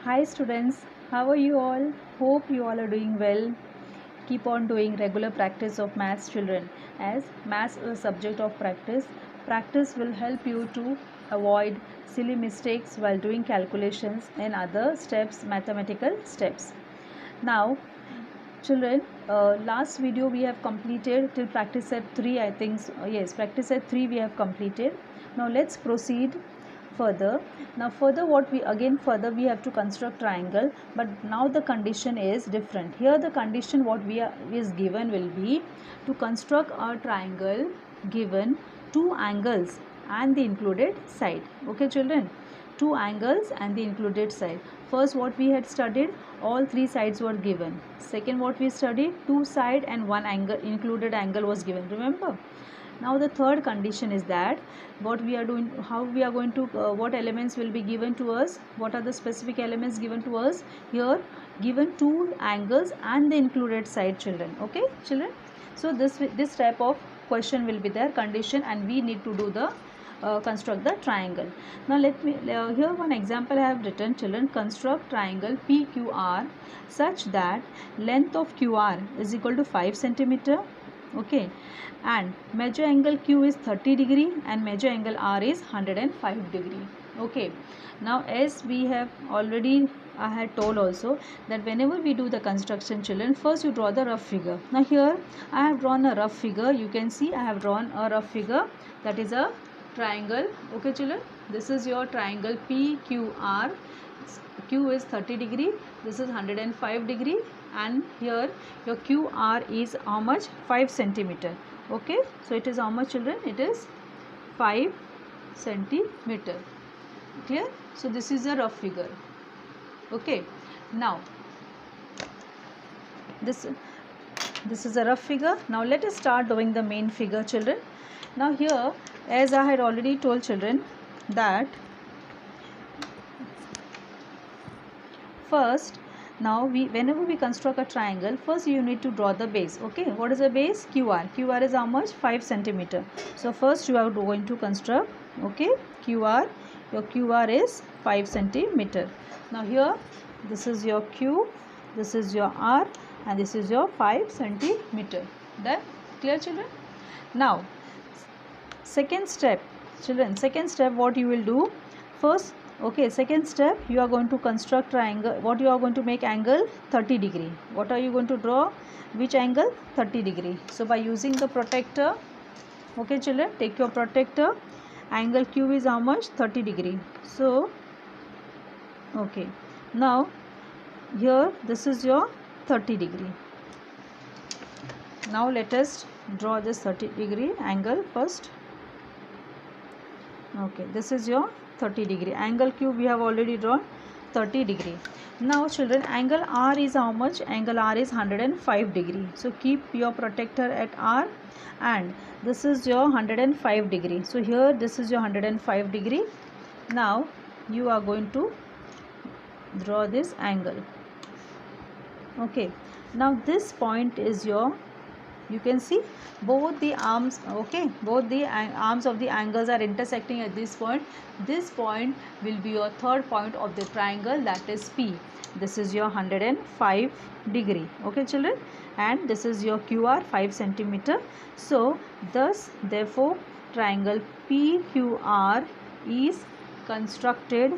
Hi students, how are you all? Hope you all are doing well. Keep on doing regular practice of maths, children, as maths is a subject of practice. Practice will help you to avoid silly mistakes while doing calculations and other steps, mathematical steps. Now, children, last video we have completed till practice set 3, I think. Yes, practice set 3 we have completed. Now let's proceed further. Now further, further we have to construct triangle, but now the condition is different. Here the condition what is given will be to construct a triangle given two angles and the included side. Okay children, two angles and the included side. First what we had studied, all three sides were given. Second what we studied, two side and one angle, included angle was given, remember. Now the third condition is that what we are doing, how we are going to, what elements will be given to us, what are the specific elements given to us. Here given two angles and the included side, children. Okay children, so this type of question will be there, condition, and we need to do the construct the triangle. Now let me, here one example I have written, children. Construct triangle PQR such that length of QR is equal to 5 centimeter. Okay, and measure angle Q is 30 degree and measure angle R is 105 degree. Okay, now as we have already, I had told also that whenever we do the construction, children, first you draw the rough figure. Now here I have drawn a rough figure. You can see I have drawn a rough figure, that is a triangle. Okay children, this is your triangle PQR. Q is 30 degree, this is 105 degree, and here your QR is how much? 5 centimeter. Okay, so it is how much, children? It is 5 centimeter. Clear? So this is a rough figure. Okay, now this is a rough figure. Now let us start doing the main figure, children. Now here, as I had already told, children, that first, now whenever we construct a triangle, first you need to draw the base. Okay, what is the base? QR. QR is how much? 5 centimeter. So first you are going to construct, okay, QR. Your QR is 5 centimeter. Now here, this is your Q, this is your R, and this is your 5 centimeter. Done? Clear children? Now second step, children, second step, what you will do first. Okay, second step, you are going to construct triangle. What you are going to make? Angle 30 degree. What are you going to draw? Which angle? 30 degree. So by using the protractor, okay children, take your protractor. Angle Q is how much? 30 degree. So okay, now here this is your 30 degree. Now let us draw this 30 degree angle first. Okay, this is your 30 degree. Angle Q we have already drawn 30 degree. Now children, angle R is how much? Angle R is 105 degree. So keep your protractor at R, and this is your 105 degree. So here this is your 105 degree. Now you are going to draw this angle. Okay, now this point is your, you can see both the arms, okay, both the arms of the angles are intersecting at this point. This point will be your third point of the triangle, that is P. This is your 105 degree. Okay children, and this is your QR 5 centimeter. So thus therefore triangle PQR is constructed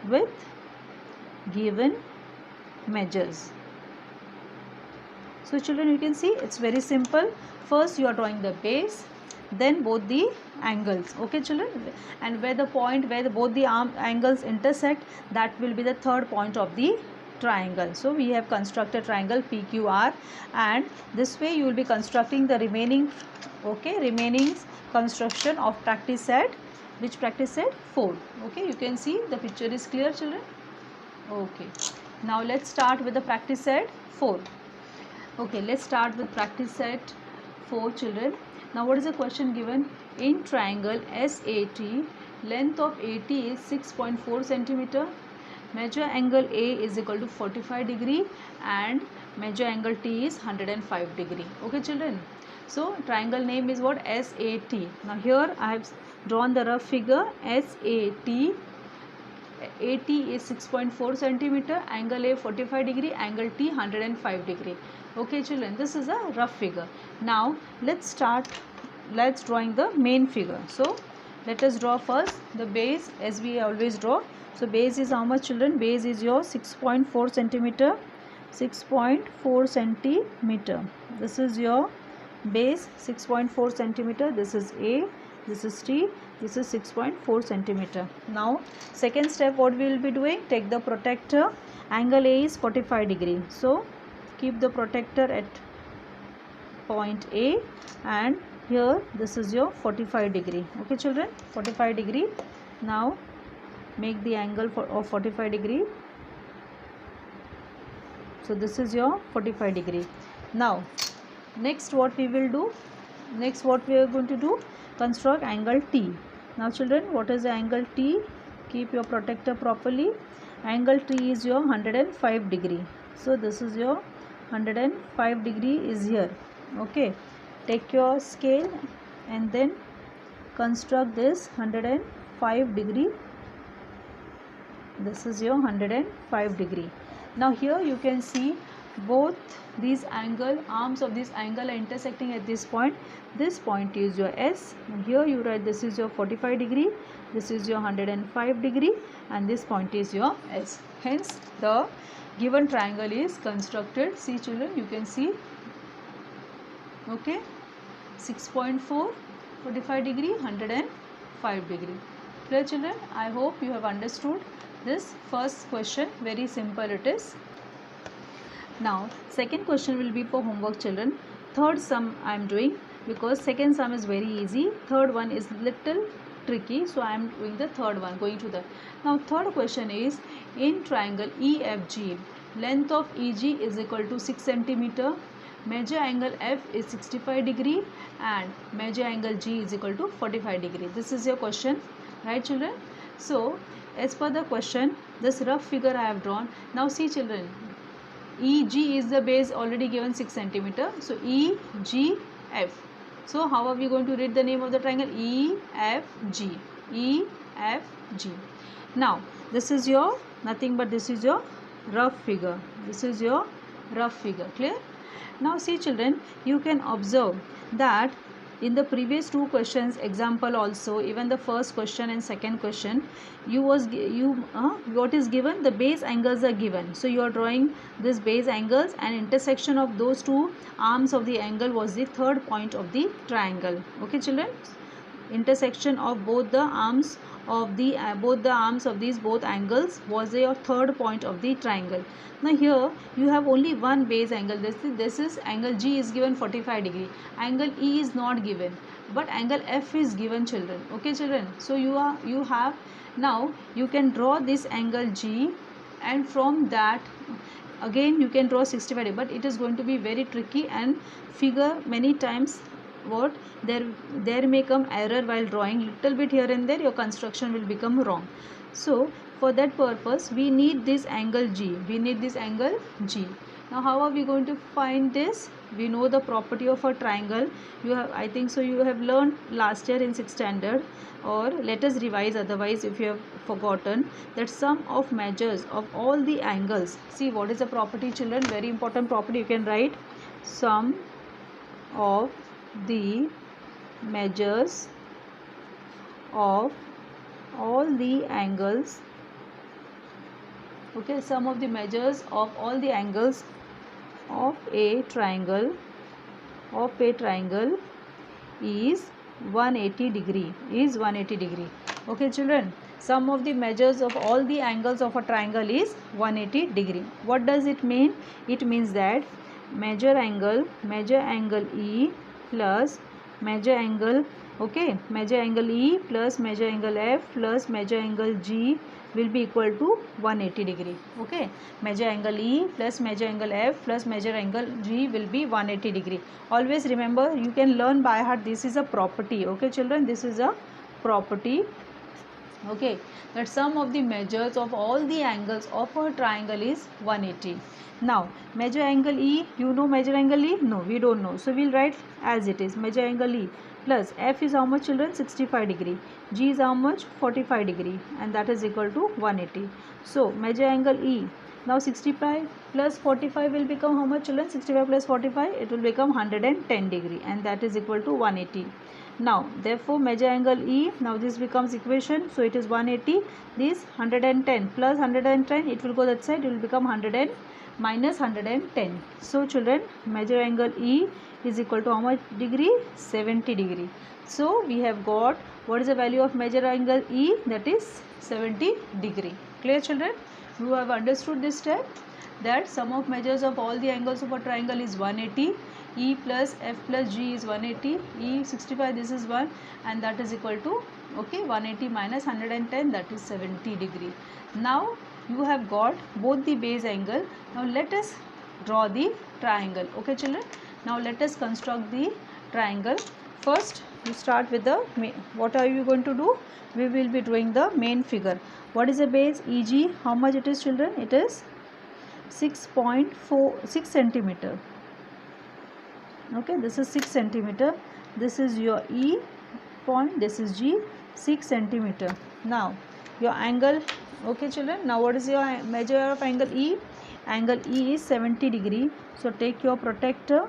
with given measures. So children, you can see it's very simple. First you are drawing the base, then both the angles. Okay children, and where the point where both the angles intersect, that will be the third point of the triangle. So we have constructed triangle PQR, and this way you will be constructing the remaining, okay, remaining construction of practice set. Which practice set? 4. Okay, you can see the picture is clear children. Okay, now let's start with the practice set 4. Okay, let's start with practice set 4, children. Now what is the question given? In triangle SAT, length of AT is 6.4 centimeter. Measure angle A is equal to 45 degree and measure angle T is 105 degree. Okay children, so triangle name is what? SAT. Now here I have drawn the rough figure. SAT, AT is 6.4 centimeter, angle A 45 degree, angle T 105 degree. Okay children, this is a rough figure. Now let's drawing the main figure. So let us draw first the base as we always draw. So base is how much children? Base is your 6.4 centimeter. 6.4 centimeter. This is your base, 6.4 centimeter. This is A, this is T, this is 6.4 centimeter. Now second step, what we will be doing? Take the protractor. Angle A is 45 degree. So keep the protractor at point A, and here this is your 45 degree. Okay children, 45 degree. Now make the angle of 45 degree. So this is your 45 degree. Now next what we will do? Next what we are going to do? Construct angle T. Now children, what is the angle T? Keep your protractor properly. Angle T is your 105 degree. So this is your 105 degree is here. Okay, take your scale and then construct this 105 degree. This is your 105 degree. Now here you can see both these arms of this angle are intersecting at this point. This point is your S, and here you write this is your 45 degree, this is your 105 degree, and this point is your S. Hence the given triangle is constructed. See children, you can see. Okay, 6.4, 45 degree, 105 degree. Clear children? I hope you have understood this first question. Very simple it is. Now second question will be for homework children. Third sum I am doing because second sum is very easy. Third one is little tricky, so I am doing the third one, going to the. Now third question is, in triangle EFG, length of EG is equal to 6 centimeter. Measure angle F is 65 degree and measure angle G is equal to 45 degree. This is your question, right children? So as per the question, this rough figure I have drawn. Now see children, EG is the base already given 6 centimeter. So EGF. So how are we going to read the name of the triangle? EFG. EFG. Now this is your nothing but this is your rough figure. This is your rough figure. Clear? Now see children, you can observe that in the previous two questions example also, even the first question and second question, what is given? The base angles are given. So you are drawing this base angles, and intersection of those two arms of the angle was the third point of the triangle. Okay children, intersection of both the arms of the both angles was your third point of the triangle. Now here you have only one base angle. This is angle G is given 45 degree. Angle E is not given, but angle F is given children. Okay children, so you have now you can draw this angle G, and from that again you can draw 65 degree, but it is going to be very tricky and figure many times what there may come error while drawing little bit here and there, your construction will become wrong. So for that purpose we need this angle G. Now how are we going to find this? We know the property of a triangle. I think so you have learned last year in 6th standard, or let us revise otherwise if you have forgotten, that sum of measures of all the angles. See what is the property children? Very important property. You can write sum of the measures of all the angles. Okay, sum of the measures of all the angles of a triangle is 180 degree. Okay children, sum of the measures of all the angles of a triangle is 180 degree. What does it mean? It means that measure angle E plus measure angle, okay, measure angle E plus measure angle F plus measure angle G will be equal to 180 degree. Okay, measure angle E plus measure angle F plus measure angle G will be 180 degree. Always remember, you can learn by heart, this is a property. Okay children, this is a property. Okay, that sum of the measures of all the angles of a triangle is 180. Now measure angle E, you know measure angle E? No, we don't know. So we'll write as it is, measure angle E plus f is how much children? 65 degree. G is how much? 45 degree, and that is equal to 180. So measure angle E. Now 65 plus 45 will become how much children? 65 plus 45, it will become 110 degree, and that is equal to 180. Now therefore measure angle E. Now this becomes equation, so it is 180. This 110 plus 110, it will go that side, it will become 100 minus 110. So children, measure angle E is equal to how much degree? 70 degree. So we have got what is the value of measure angle E? That is 70 degree. Clear children? You have understood this step, that sum of measures of all the angles of a triangle is 180. E plus F plus G is 180. E 65, this is 1, and that is equal to 180 minus 110, that is 70 degree. Now you have got both the base angle. Now let us draw the triangle. Okay children, now let us construct the triangle. First you start with the what are you going to do? We will be drawing the main figure. What is the base? EG, how much it is children? It is 6.46 centimeter. Okay, this is 6 centimeter. This is your E point, this is G, 6 centimeter. Now your angle, okay children, now what is your measure of angle E? Angle E is 70 degree. So take your protractor.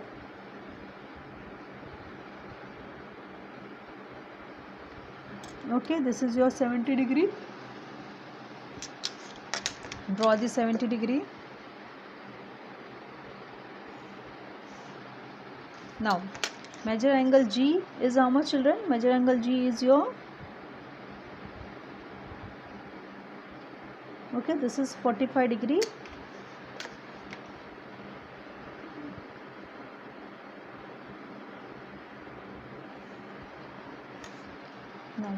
Okay, this is your 70 degree. Draw the 70 degree. Now measure angle G is how much children? Measure angle G is your, okay, this is 45 degree. Now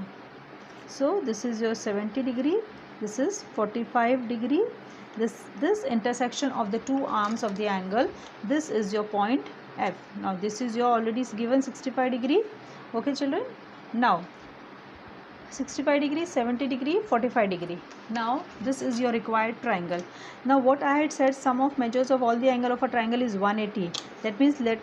so this is your 70 degree, this is 45 degree. This intersection of the two arms of the angle, this is your point F. Now this is your already given 65 degree. Okay children, now 65 degree, 70 degree, 45 degree. Now this is your required triangle. Now what I had said, sum of measures of all the angle of a triangle is 180. That means let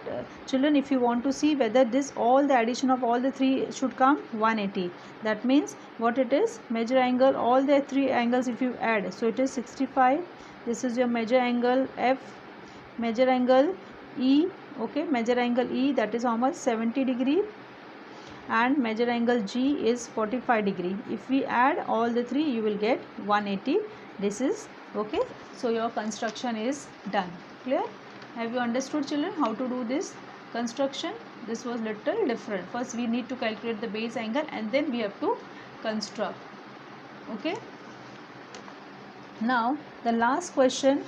children, if you want to see whether this all the addition of all the three should come 180, that means what it is, measure angle, all the three angles if you add, so it is 65. This is your measure angle F, measure angle E. Okay, measure angle E, that is how much? 70 degree, and measure angle G is 45 degree. If we add all the three, you will get 180. This is okay. So your construction is done. Clear? Have you understood children how to do this construction? This was little different. First we need to calculate the base angle, and then we have to construct. Okay. Now the last question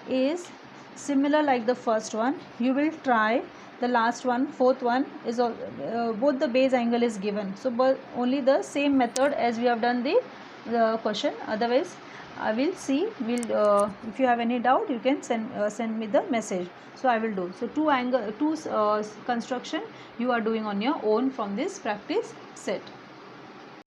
is similar like the first one. You will try the last one. Fourth one is both the base angle is given, so but only the same method as we have done the question. Otherwise I will see, if you have any doubt, you can send me the message, so I will do. So two construction you are doing on your own from this practice set.